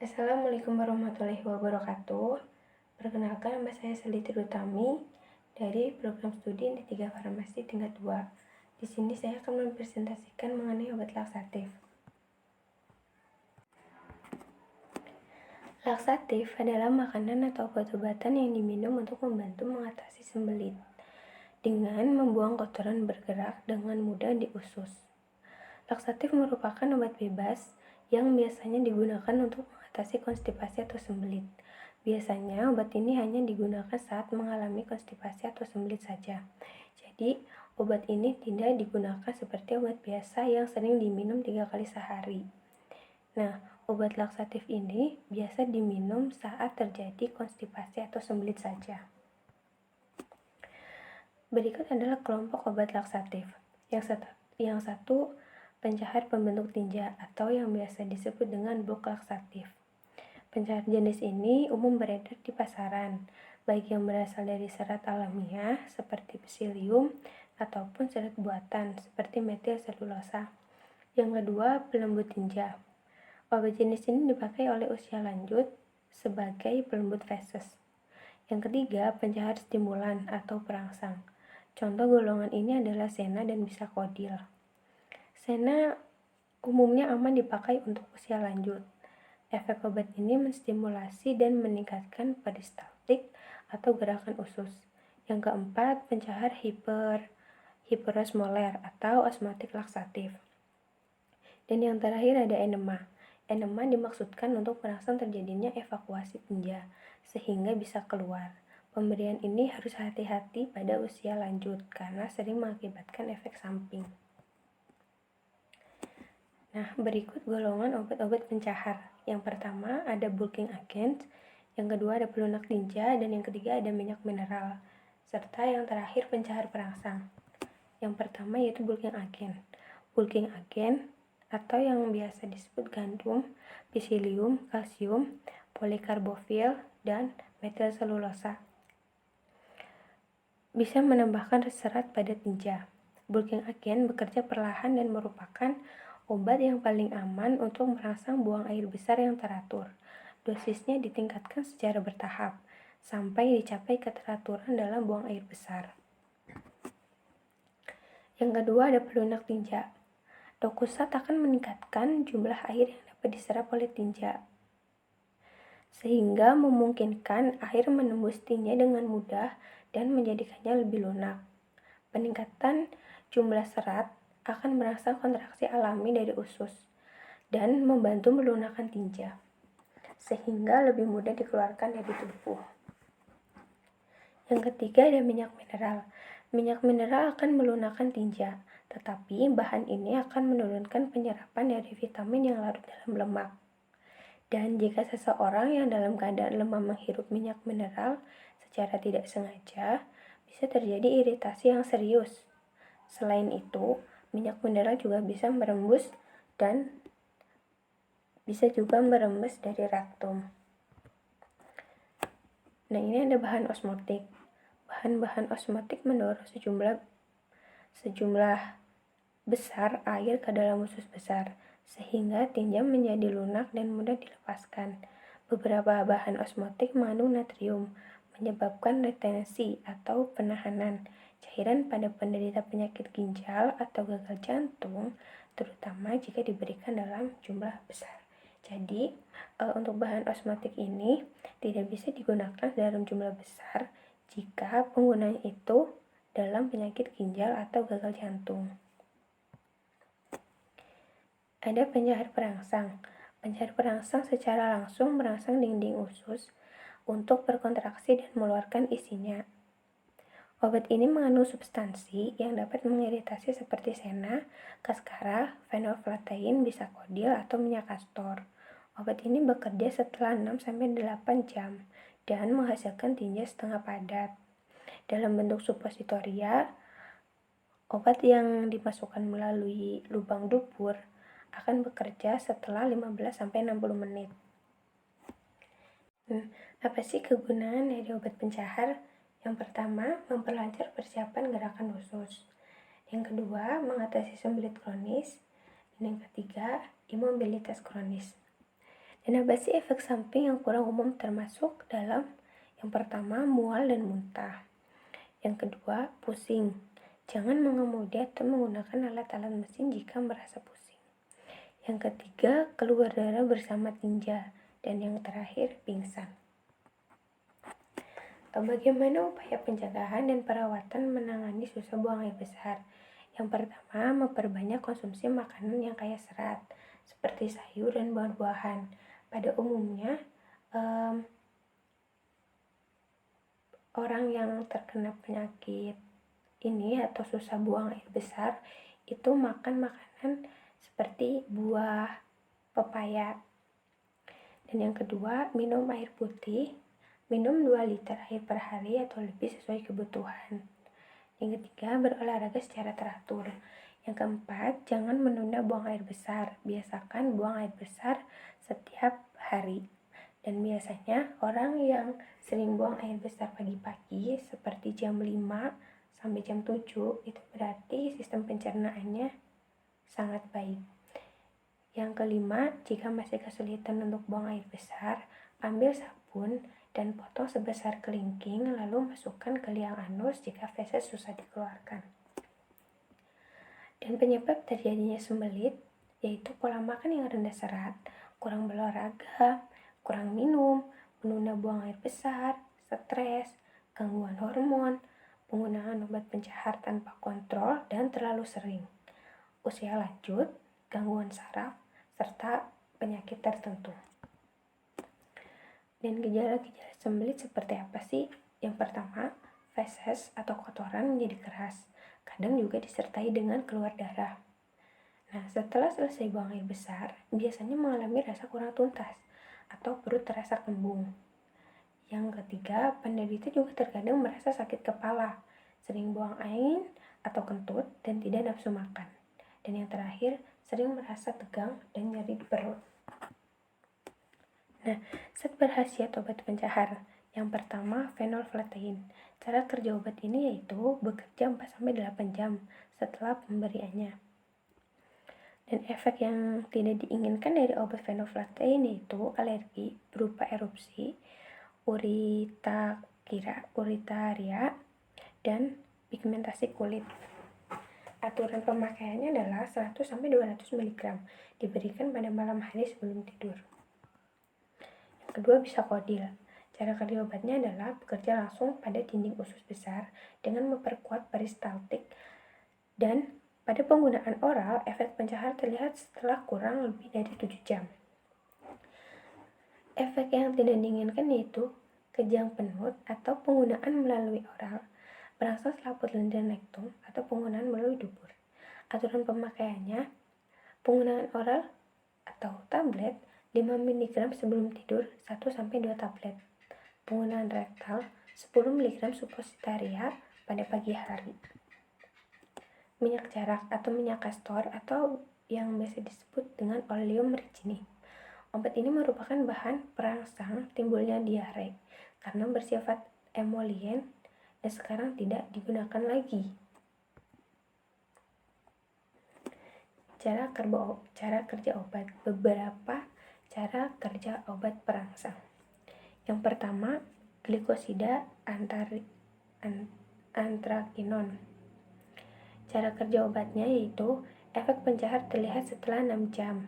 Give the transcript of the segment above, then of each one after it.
Assalamualaikum warahmatullahi wabarakatuh. Perkenalkan, nama saya Seli Tirutami dari program studi D3 Farmasi tingkat 2. Di sini saya akan mempresentasikan mengenai obat laksatif. Laksatif adalah makanan atau obat-obatan yang diminum untuk membantu mengatasi sembelit dengan membuang kotoran bergerak dengan mudah di usus. Laksatif merupakan obat bebas yang biasanya digunakan untuk mengatasi konstipasi atau sembelit. Biasanya obat ini hanya digunakan saat mengalami konstipasi atau sembelit saja. Jadi, obat ini tidak digunakan seperti obat biasa yang sering diminum 3 kali sehari. Nah, obat laksatif ini biasa diminum saat terjadi konstipasi atau sembelit saja. Berikut adalah kelompok obat laksatif. Yang satu, pencair pembentuk tinja atau yang biasa disebut dengan blok laksatif. Pencair jenis ini umum beredar di pasaran, baik yang berasal dari serat alamiah seperti psilium ataupun serat buatan seperti metil selulosa. Yang kedua, pelembut tinja. Obat jenis ini dipakai oleh usia lanjut sebagai pelembut feses. Yang ketiga, pencair stimulan atau perangsang. Contoh golongan ini adalah sena dan bisakodil. Sena umumnya aman dipakai untuk usia lanjut. Efek obat ini menstimulasi dan meningkatkan peristaltik atau gerakan usus. Yang keempat, pencair hiperosmoler atau osmotik laksatif. Dan yang terakhir ada enema. Enema dimaksudkan untuk merangsang terjadinya evakuasi tinja sehingga bisa keluar. Pemberian ini harus hati-hati pada usia lanjut karena sering mengakibatkan efek samping. Nah, berikut golongan obat-obat pencahar. Yang pertama ada bulking agent, yang kedua ada pelunak tinja, dan yang ketiga ada minyak mineral, serta yang terakhir pencahar perangsang. Yang pertama yaitu bulking agent. Bulking agent atau yang biasa disebut gandum, psilium, kalsium, polikarbofil, dan metil selulosa bisa menambahkan serat pada tinja. Bulking agent bekerja perlahan dan merupakan obat yang paling aman untuk merangsang buang air besar yang teratur. Dosisnya ditingkatkan secara bertahap sampai dicapai keteraturan dalam buang air besar. Yang kedua ada pelunak tinja. Dokusat akan meningkatkan jumlah air yang dapat diserap oleh tinja, sehingga memungkinkan air menembus tinja dengan mudah dan menjadikannya lebih lunak. Peningkatan jumlah serat akan merangsang kontraksi alami dari usus dan membantu melunakkan tinja, sehingga lebih mudah dikeluarkan dari tubuh. Yang ketiga ada minyak mineral. Minyak mineral akan melunakkan tinja, tetapi bahan ini akan menurunkan penyerapan dari vitamin yang larut dalam lemak. Dan jika seseorang yang dalam keadaan lemah menghirup minyak mineral secara tidak sengaja, bisa terjadi iritasi yang serius. Selain itu, minyak mineral juga bisa merembes dari rektum. Nah, ini ada bahan osmotik. Bahan-bahan osmotik mendorong sejumlah besar air ke dalam usus besar, sehingga tinja menjadi lunak dan mudah dilepaskan. Beberapa bahan osmotik mengandung natrium, menyebabkan retensi atau penahanan cairan pada penderita penyakit ginjal atau gagal jantung, terutama jika diberikan dalam jumlah besar. Jadi, untuk bahan osmotik ini tidak bisa digunakan dalam jumlah besar jika penggunaan itu dalam penyakit ginjal atau gagal jantung. Ada pencair perangsang. Pencair perangsang secara langsung merangsang dinding usus untuk berkontraksi dan mengeluarkan isinya. Obat ini mengandung substansi yang dapat mengiritasi seperti sena, kaskara, fenolphthalein, bisakodil, atau minyak kastor. Obat ini bekerja setelah 6-8 jam dan menghasilkan tinja setengah padat. Dalam bentuk suppositoria, obat yang dimasukkan melalui lubang dubur akan bekerja setelah 15-60 menit. Apa sih kegunaan dari obat pencahar? Yang pertama, memperlancar persiapan gerakan usus. Yang kedua, mengatasi sembelit kronis. Dan yang ketiga, imobilitas kronis. Dan apa sih efek samping yang kurang umum termasuk dalam yang pertama, mual dan muntah. Yang kedua, pusing. Jangan mengemudi atau menggunakan alat-alat mesin jika merasa pusing. Yang ketiga, keluar darah bersama tinja. Dan yang terakhir, pingsan. Bagaimana upaya pencegahan dan perawatan menangani susah buang air besar? Yang pertama, memperbanyak konsumsi makanan yang kaya serat, seperti sayur dan buah-buahan. Pada umumnya, orang yang terkena penyakit ini atau susah buang air besar itu makan makanan seperti buah, pepaya. Dan yang kedua, minum air putih. Minum 2 liter air per hari atau lebih sesuai kebutuhan. Yang ketiga, berolahraga secara teratur. Yang keempat, jangan menunda buang air besar. Biasakan buang air besar setiap hari. Dan biasanya orang yang sering buang air besar pagi-pagi seperti jam 5 sampai jam 7 itu berarti sistem pencernaannya sangat baik. Yang kelima, jika masih kesulitan untuk buang air besar, ambil sabun dan potong sebesar kelingking lalu masukkan ke liang anus jika feses susah dikeluarkan. Dan penyebab terjadinya sembelit yaitu pola makan yang rendah serat, kurang berolahraga, kurang minum, menunda buang air besar, stres, gangguan hormon, penggunaan obat pencahar tanpa kontrol dan terlalu sering, usia lanjut, gangguan saraf, serta penyakit tertentu. Dan gejala-gejala sembelit seperti apa sih? Yang pertama, feses atau kotoran menjadi keras, kadang juga disertai dengan keluar darah. Nah, setelah selesai buang air besar, biasanya mengalami rasa kurang tuntas atau perut terasa kembung. Yang ketiga, penderita juga terkadang merasa sakit kepala, sering buang air atau kentut, dan tidak nafsu makan. Dan yang terakhir, sering merasa tegang dan nyeri di perut. Nah, zat berkhasiat obat pencahar. Yang pertama, phenolphthalein. Cara kerja obat ini yaitu bekerja 4-8 jam setelah pemberiannya. Dan efek yang tidak diinginkan dari obat phenolphthalein yaitu alergi berupa erupsi, uritaria, dan pigmentasi kulit. Aturan pemakaiannya adalah 100-200 mg, diberikan pada malam hari sebelum tidur. Kedua, bisa kodil. Cara kerja obatnya adalah bekerja langsung pada dinding usus besar dengan memperkuat peristaltik, dan pada penggunaan oral, efek pencahar terlihat setelah kurang lebih dari 7 jam. Efek yang tidak diinginkan yaitu kejang penut atau penggunaan melalui oral, berangsur selaput lendir nektum atau penggunaan melalui dubur. Aturan pemakaiannya, penggunaan oral atau tablet 5 mg sebelum tidur 1-2 tablet. Penggunaan rektal 10 mg suppositoria pada pagi hari. Minyak jarak atau minyak kastor atau yang biasa disebut dengan oleum ricini. Obat ini merupakan bahan perangsang timbulnya diare karena bersifat emolien dan sekarang tidak digunakan lagi. Cara kerja obat. Beberapa cara kerja obat perangsang. Yang pertama, glikosida antrakinon. Cara kerja obatnya yaitu efek pencahar terlihat setelah 6 jam.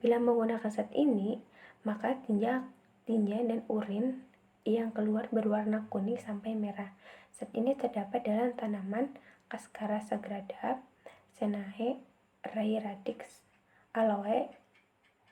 Bila menggunakan zat ini, maka tinja dan urin yang keluar berwarna kuning sampai merah. Zat ini terdapat dalam tanaman Cascara sagrada, Senae, Rai radix, aloe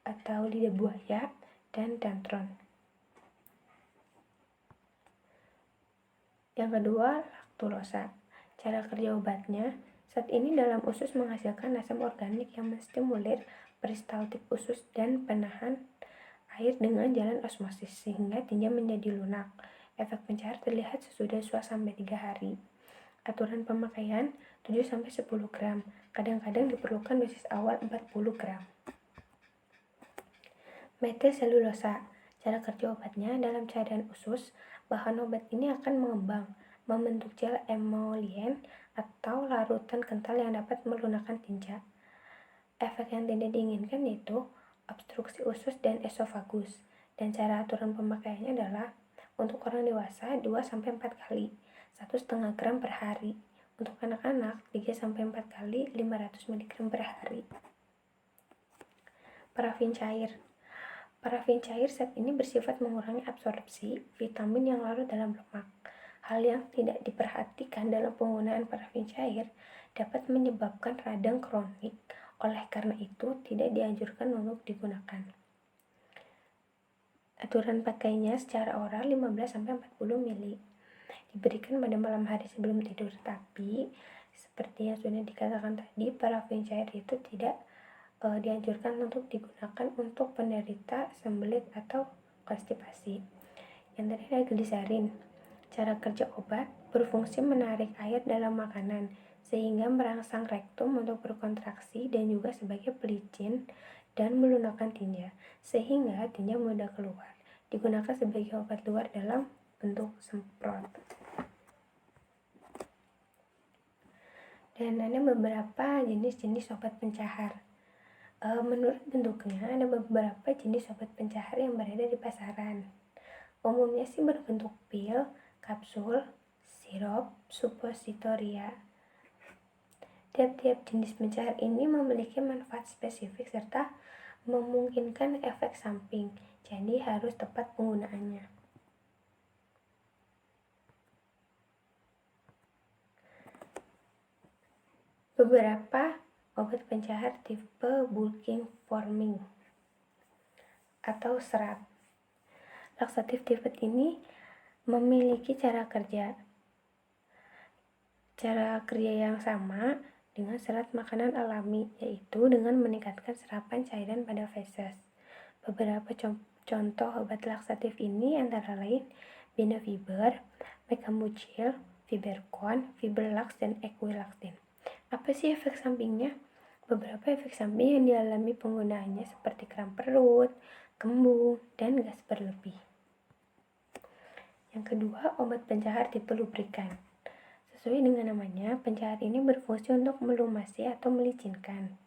atau lidah buaya, dan dantron. Yang kedua, laktulosa. Cara kerja obatnya, zat ini dalam usus menghasilkan asam organik yang menstimulir peristaltik usus dan penahan air dengan jalan osmosis sehingga tinja menjadi lunak. Efek pencahar terlihat sesudah 2-3 hari. Aturan pemakaian 7-10 gram. Kadang-kadang diperlukan dosis awal 40 gram. Metilselulosa. Cara kerja obatnya, dalam cairan usus, bahan obat ini akan mengembang, membentuk gel emolien atau larutan kental yang dapat melunakkan tinja. Efek yang tidak diinginkan yaitu obstruksi usus dan esofagus. Dan cara aturan pemakaiannya adalah untuk orang dewasa 2-4 kali, 1,5 gram per hari. Untuk anak-anak 3-4 kali, 500 mg per hari. Parafin cair. Parafin cair zat ini bersifat mengurangi absorpsi vitamin yang larut dalam lemak. Hal yang tidak diperhatikan dalam penggunaan parafin cair dapat menyebabkan radang kronik. Oleh karena itu, tidak dianjurkan untuk digunakan. Aturan pakainya secara oral 15-40 ml. Diberikan pada malam hari sebelum tidur, tapi seperti yang sudah dikatakan tadi, parafin cair itu tidak dianjurkan untuk digunakan untuk penderita sembelit atau konstipasi. Yang tadi ada gliserin. Cara kerja obat berfungsi menarik air dalam makanan sehingga merangsang rektum untuk berkontraksi dan juga sebagai pelicin dan melunakkan tinja sehingga tinja mudah keluar. Digunakan sebagai obat luar dalam bentuk semprot. Dan ada beberapa jenis-jenis obat pencahar. Menurut bentuknya, ada beberapa jenis obat pencahar yang berada di pasaran. Umumnya sih berbentuk pil, kapsul, sirup, suppositoria. Tiap-tiap jenis pencahar ini memiliki manfaat spesifik serta memungkinkan efek samping, jadi harus tepat penggunaannya. Beberapa obat pencahar tipe bulking forming atau serat. Laksatif tipe ini memiliki cara kerja yang sama dengan serat makanan alami, yaitu dengan meningkatkan serapan cairan pada feses. Beberapa contoh obat laksatif ini antara lain Benefiber, Mecambucil, Fibercon, Fiberlax, dan Equilaxin. Apa sih efek sampingnya? Beberapa efek samping yang dialami penggunaannya seperti kram perut, kembung, dan gas berlebih. Yang kedua, obat pencahar tipe lubrikan. Sesuai dengan namanya, pencahar ini berfungsi untuk melumasi atau melicinkan.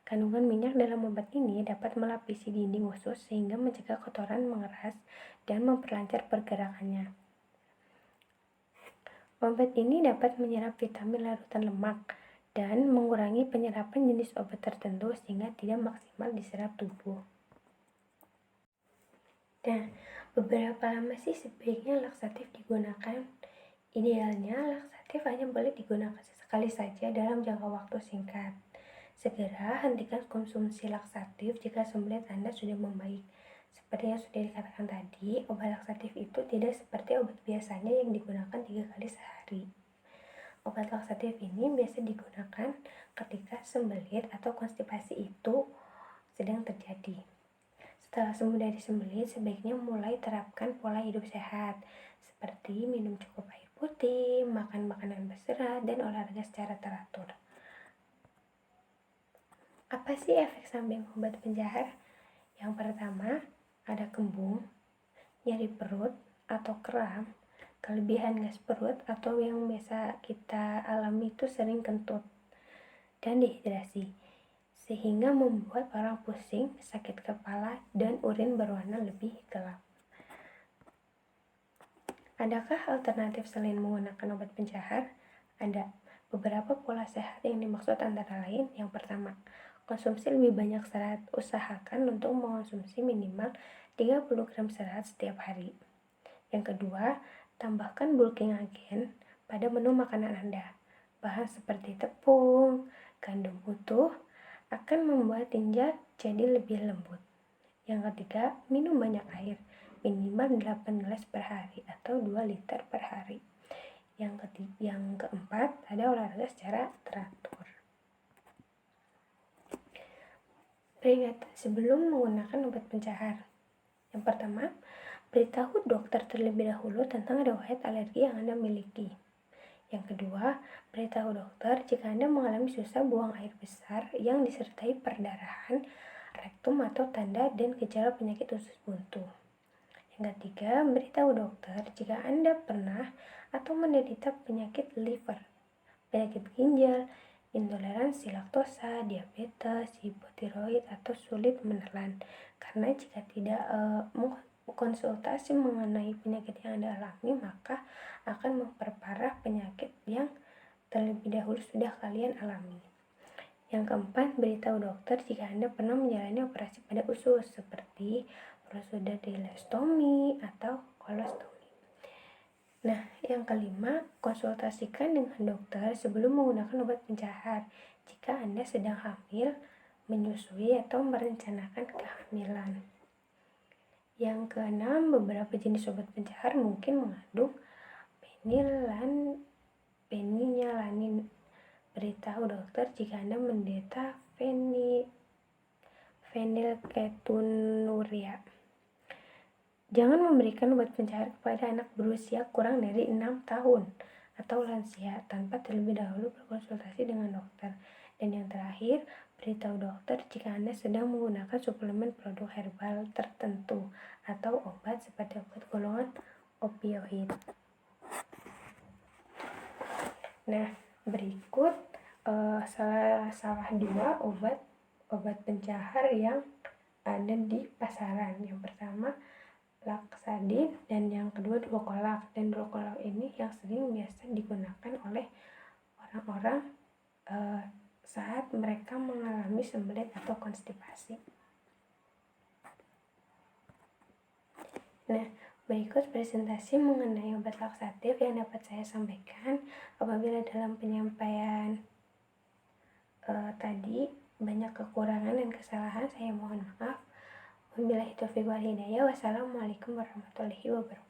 Kandungan minyak dalam obat ini dapat melapisi dinding usus sehingga mencegah kotoran mengeras dan memperlancar pergerakannya. Obat ini dapat menyerap vitamin larutan lemak dan mengurangi penyerapan jenis obat tertentu sehingga tidak maksimal diserap tubuh. Nah, beberapa lama sih sebaiknya laksatif digunakan? Idealnya laksatif hanya boleh digunakan sesekali saja dalam jangka waktu singkat. Segera hentikan konsumsi laksatif jika sembelit Anda sudah membaik. Seperti yang sudah dikatakan tadi, obat laksatif itu tidak seperti obat biasanya yang digunakan 3 kali sehari. Obat laksatif ini biasa digunakan ketika sembelit atau konstipasi itu sedang terjadi. Setelah sembuh dari sembelit, sebaiknya mulai terapkan pola hidup sehat, seperti minum cukup air putih, makan makanan berserat, dan olahraga secara teratur. Apa sih efek samping obat pencahar? Yang pertama, ada kembung, nyeri perut atau kram, kelebihan gas perut atau yang biasa kita alami itu sering kentut, dan dehidrasi, sehingga membuat orang pusing, sakit kepala, dan urin berwarna lebih gelap. Adakah alternatif selain menggunakan obat pencahar? Ada. Beberapa pola sehat yang dimaksud antara lain, yang pertama, konsumsi lebih banyak serat. Usahakan untuk mengonsumsi minimal 30 gram serat setiap hari. Yang kedua, tambahkan bulking agen pada menu makanan Anda. Bahan seperti tepung, gandum utuh akan membuat tinja jadi lebih lembut. Yang ketiga, minum banyak air, minimal 8 gelas per hari atau 2 liter per hari. Yang keempat, ada olahraga secara teratur. Peringatan sebelum menggunakan obat pencahar. Yang pertama, beritahu dokter terlebih dahulu tentang riwayat alergi yang Anda miliki. Yang kedua, beritahu dokter jika Anda mengalami susah buang air besar yang disertai perdarahan, rektum atau tanda dan gejala penyakit usus buntu. Yang ketiga, beritahu dokter jika Anda pernah atau menderita penyakit liver, penyakit ginjal, intoleransi laktosa, diabetes, hipotiroid, atau sulit menelan. Karena jika tidak konsultasi mengenai penyakit yang Anda alami, maka akan memperparah penyakit yang terlebih dahulu sudah kalian alami. Yang keempat, beritahu dokter jika Anda pernah menjalani operasi pada usus seperti prosodontilostomi atau kolostomi. Nah, yang kelima, konsultasikan dengan dokter sebelum menggunakan obat pencahar jika Anda sedang hamil, menyusui, atau merencanakan kehamilan. Yang keenam, beberapa jenis obat pencahar mungkin mengandung phenylalanine. Beritahu dokter jika Anda menderita fenilketonuria. Jangan memberikan obat pencahar kepada anak berusia kurang dari 6 tahun atau lansia tanpa terlebih dahulu berkonsultasi dengan dokter. Dan yang terakhir, beritahu dokter jika Anda sedang menggunakan suplemen produk herbal tertentu atau obat seperti obat golongan opioid. Nah, berikut salah dua obat pencahar yang ada di pasaran. Yang pertama, Laxadin, dan yang kedua Dulcolax. Dan Dulcolax ini yang biasa digunakan oleh orang-orang saat mereka mengalami sembelit atau konstipasi. Nah, berikut presentasi mengenai obat laksatif yang dapat saya sampaikan. Apabila dalam penyampaian tadi banyak kekurangan dan kesalahan, saya mohon maaf. Wabillahi taufiq wal hidayah. Wassalamualaikum warahmatullahi wabarakatuh.